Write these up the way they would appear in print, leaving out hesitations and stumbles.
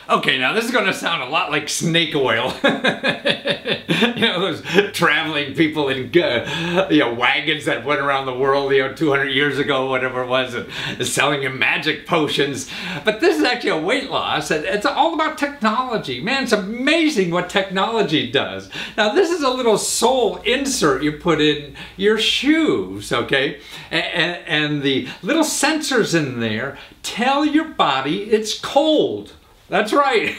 Okay, now this is going to sound a lot like snake oil. You know, those traveling people in wagons that went around the world, 200 years ago, whatever it was, and selling you magic potions. But this is actually a weight loss, and it's all about technology. Man, it's amazing what technology does. Now, this is a little sole insert you put in your shoes, okay? And the little sensors in there tell your body it's cold. That's right.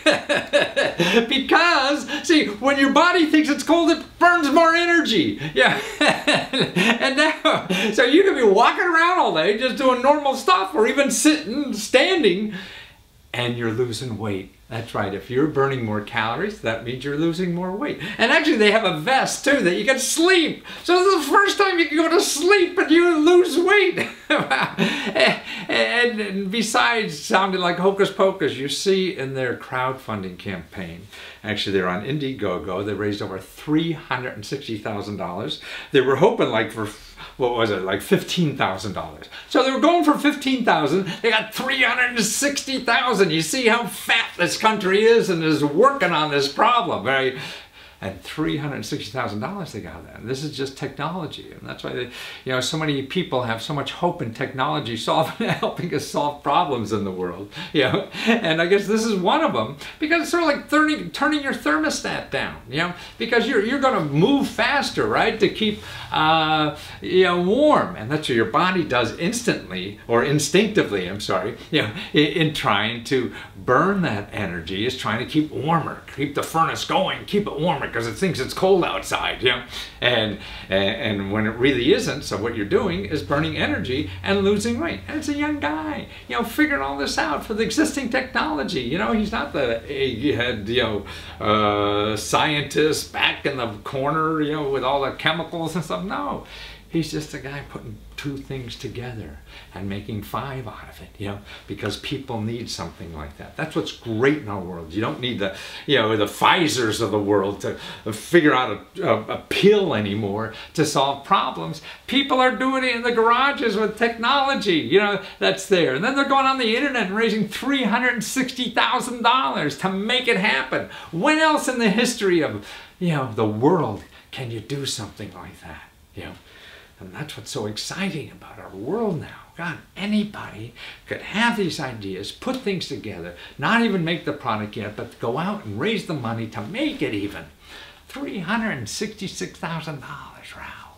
Because, see, when your body thinks it's cold, it burns more energy. Yeah. And now, so you can be walking around all day just doing normal stuff, or even sitting, standing, and you're losing weight. That's right. If you're burning more calories, that means you're losing more weight. And actually, they have a vest, too, that you can sleep. So this is the first time you can go to sleep and you lose weight. and besides sounding like hocus pocus, you see in their crowdfunding campaign, actually, they're on Indiegogo. They raised over $360,000. They were hoping for, what was it, like $15,000. So they were going for $15,000. They got $360,000. You see how fat this country is and is working on this problem, right? And $360,000 they got that. And this is just technology, and that's why so many people have so much hope in technology helping us solve problems in the world. And I guess this is one of them, because it's sort of like turning your thermostat down. Because you're going to move faster, right, to keep warm, and that's what your body does instantly or instinctively. I'm sorry. In trying to burn that energy, is trying to keep warmer, keep the furnace going, keep it warmer, because it thinks it's cold outside, and when it really isn't. So what you're doing is burning energy and losing weight. And it's a young guy, figuring all this out for the existing technology. He's not the egghead, scientist back in the corner, with all the chemicals and stuff. No. He's just a guy putting two things together and making five out of it, because people need something like that. That's what's great in our world. You don't need the Pfizers of the world to figure out a pill anymore to solve problems. People are doing it in the garages with technology, that's there. And then they're going on the internet and raising $360,000 to make it happen. When else in the history of, the world can you do something like that, And that's what's so exciting about our world now. God, anybody could have these ideas, put things together, not even make the product yet, but go out and raise the money to make it even. $366,000, Rao.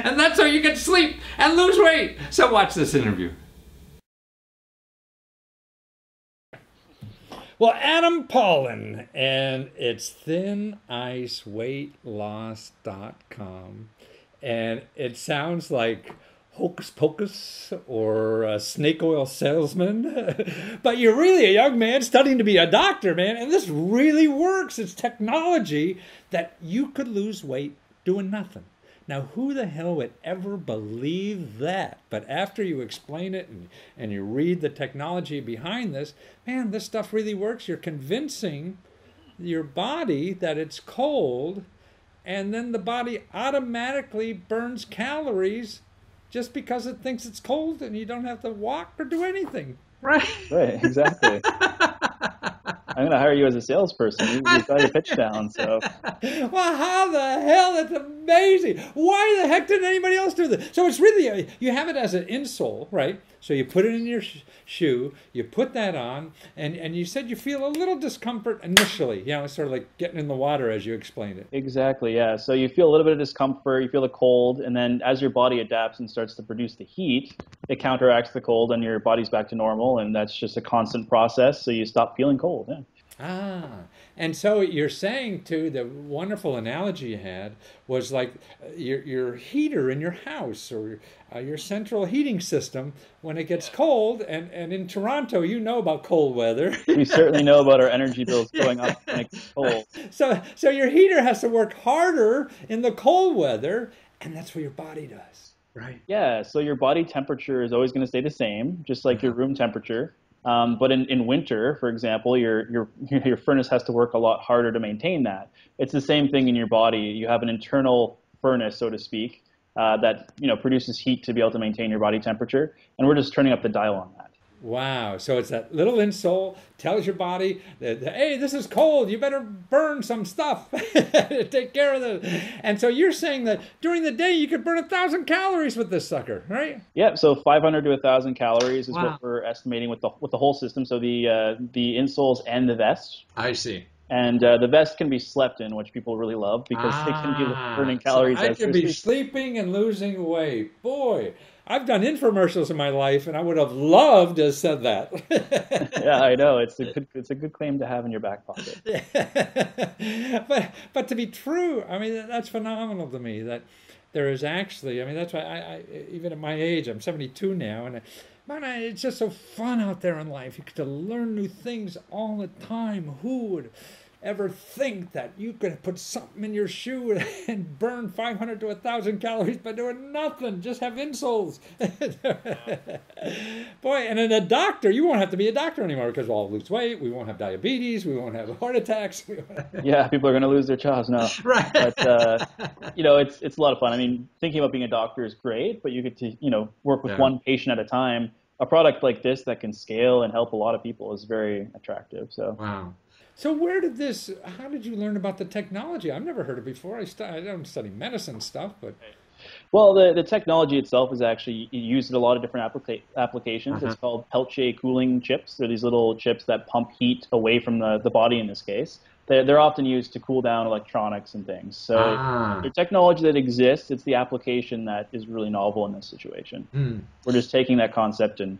And that's how you can sleep and lose weight. So watch this interview. Well, Adam Paulin, and it's thiniceweightloss.com. And it sounds like hocus pocus or a snake oil salesman. But you're really a young man studying to be a doctor, man. And this really works. It's technology that you could lose weight doing nothing. Now, who the hell would ever believe that? But after you explain it and you read the technology behind this, man, this stuff really works. You're convincing your body that it's cold, and then the body automatically burns calories just because it thinks it's cold, and you don't have to walk or do anything. Right. Right, exactly. I'm going to hire you as a salesperson. You've got your pitch down, so. Well, how the hell? That's amazing. Why the heck didn't anybody else do this? So it's really, you have it as an insole, right? So you put it in your shoe, you put that on, and you said you feel a little discomfort initially. It's sort of like getting in the water as you explained it. Exactly, yeah. So you feel a little bit of discomfort, you feel the cold, and then as your body adapts and starts to produce the heat, it counteracts the cold and your body's back to normal, and that's just a constant process, so you stop feeling cold, yeah. And so you're saying, too, the wonderful analogy you had was like your heater in your house, or your central heating system when it gets cold. And in Toronto, about cold weather. We certainly know about our energy bills going up when it gets cold. So your heater has to work harder in the cold weather, and that's what your body does, right? Yeah, so your body temperature is always going to stay the same, just like your room temperature. But in winter, for example, your furnace has to work a lot harder to maintain that. It's the same thing in your body. You have an internal furnace, so to speak, that produces heat to be able to maintain your body temperature, and we're just turning up the dial on that. Wow. So it's that little insole tells your body that, hey, this is cold. You better burn some stuff to take care of this. And so you're saying that during the day you could burn 1,000 calories with this sucker, right? Yeah, so 500 to 1,000 calories is Wow. what we're estimating with the whole system. So the insoles and the vest. I see. And the vest can be slept in, which people really love because they can be burning calories. So I as could they're be sleeping and losing weight. Boy, I've done infomercials in my life, and I would have loved to have said that. Yeah, I know. It's a good claim to have in your back pocket. But to be true, I mean, that's phenomenal to me that there is actually, I mean, that's why I even at my age, I'm 72 now, and man, it's just so fun out there in life. You get to learn new things all the time. Who would ever think that you could put something in your shoe and burn 500 to 1,000 calories by doing nothing? Just have insoles. Boy, and in a doctor, you won't have to be a doctor anymore because we'll all lose weight. We won't have diabetes. We won't have heart attacks. Yeah, people are going to lose their jobs now. Right. But, it's a lot of fun. I mean, thinking about being a doctor is great, but you get to, work with one patient at a time. A product like this that can scale and help a lot of people is very attractive. So. Wow. So how did you learn about the technology? I've never heard it before. I don't study medicine stuff, but... Well, the technology itself is actually used in a lot of different applications. It's called Peltier cooling chips. They're these little chips that pump heat away from the body in this case. They're often used to cool down electronics and things. So the technology that exists, it's the application that is really novel in this situation. We're just taking that concept and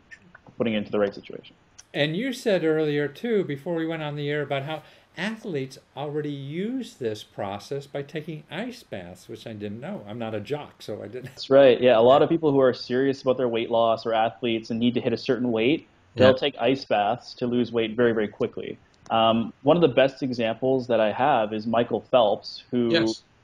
putting it into the right situation. And you said earlier, too, before we went on the air, about how athletes already use this process by taking ice baths, which I didn't know. I'm not a jock, so I didn't. That's right. Yeah, a lot of people who are serious about their weight loss or athletes and need to hit a certain weight, they'll take ice baths to lose weight very, very quickly. One of the best examples that I have is Michael Phelps, who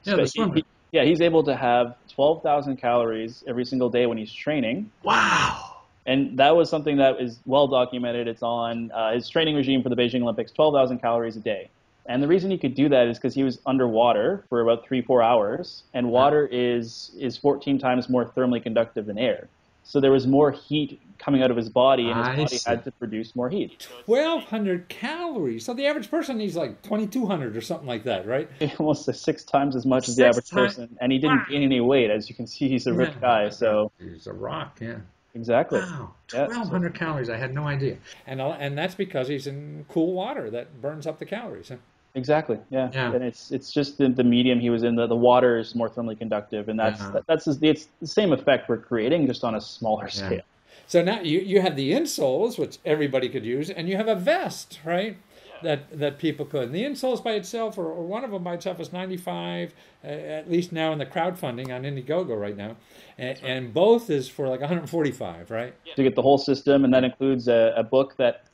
he's able to have 12,000 calories every single day when he's training. Wow. And that was something that is well documented. It's on his training regime for the Beijing Olympics, 12,000 calories a day. And the reason he could do that is because he was underwater for about 3-4 hours, and water is 14 times more thermally conductive than air. So there was more heat coming out of his body, and his body had to produce more heat. 1,200 calories. So the average person needs like 2,200 or something like that, right? Almost 6 times as much as the average person. And he didn't gain any weight. As you can see, he's a rich guy. So he's a rock, yeah. Exactly. Wow, 1,200 calories. I had no idea. And that's because he's in cool water that burns up the calories. Huh? Exactly. Yeah. And it's just the medium he was in. The water is more thermally conductive, and it's the same effect we're creating, just on a smaller scale. So now you have the insoles, which everybody could use, and you have a vest, right? That people could. And the insoles by itself, or one of them by itself, is $95, at least now in the crowdfunding on Indiegogo right now. And both is for like $145, right? To get the whole system, and that includes a book that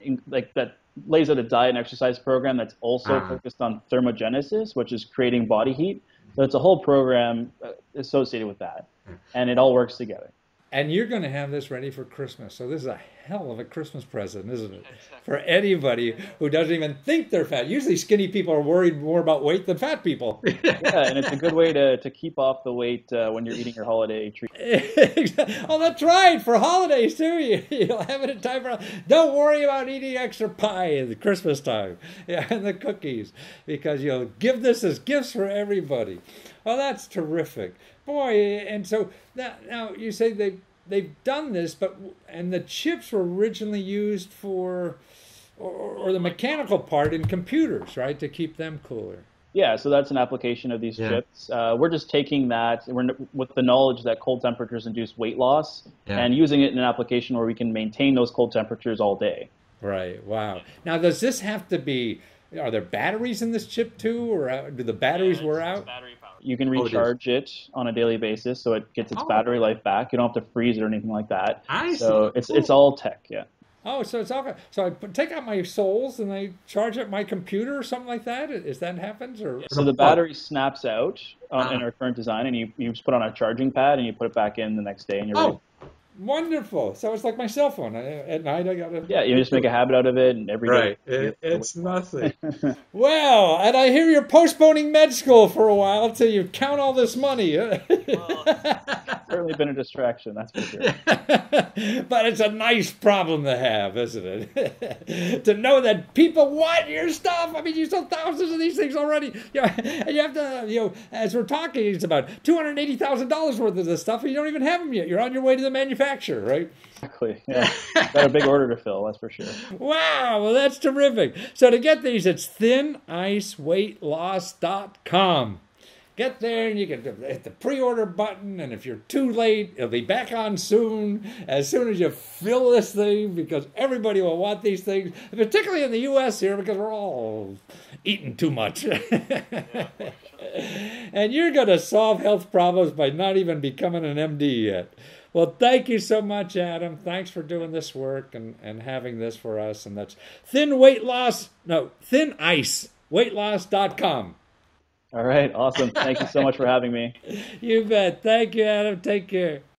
lays out a diet and exercise program that's also focused on thermogenesis, which is creating body heat. So it's a whole program associated with that, and it all works together. And you're going to have this ready for Christmas. So this is a hell of a Christmas present, isn't it? For anybody who doesn't even think they're fat. Usually skinny people are worried more about weight than fat people. Yeah, and it's a good way to keep off the weight when you're eating your holiday treat. Oh, that's right. For holidays, too. You'll have it in time for... Don't worry about eating extra pie at the Christmas time. Yeah, and the cookies. Because you'll give this as gifts for everybody. Well, that's terrific. Boy, and so now you say they've done this, and the chips were originally used for, or the mechanical part in computers, right, to keep them cooler. Yeah, so that's an application of these chips. We're just taking that with the knowledge that cold temperatures induce weight loss and using it in an application where we can maintain those cold temperatures all day. Right, wow. Now, does this have to be, are there batteries in this chip too, or do the batteries wear out? You can recharge it on a daily basis, so it gets its battery life back. You don't have to freeze it or anything like that. So it's all tech, Oh, so it's all. So I take out my soles and I charge up my computer or something like that. Is that happens or? So the battery snaps out in our current design, and you just put on a charging pad and you put it back in the next day, and you're ready. Wonderful. So it's like my cell phone. At night, I got to. Yeah, you just make a habit out of it, and every day. Right. It's nothing. Well, and I hear you're postponing med school for a while till you count all this money. Certainly been a distraction, that's for sure. But it's a nice problem to have, isn't it? To know that people want your stuff. I mean, you sold thousands of these things already. And you have to, as we're talking, it's about $280,000 worth of this stuff, and you don't even have them yet. You're on your way to the manufacturer, right? Exactly. Yeah. Got a big order to fill, that's for sure. Wow, well, that's terrific. So to get these, it's thiniceweightloss.com. Get there and you can hit the pre-order button, and if you're too late, it'll be back on soon as you fill this thing, because everybody will want these things, particularly in the U.S. here, because we're all eating too much. And you're going to solve health problems by not even becoming an MD yet. Well, thank you so much, Adam. Thanks for doing this work and having this for us. And that's thiniceweightloss.com. All right, awesome. Thank you so much for having me. You bet. Thank you, Adam. Take care.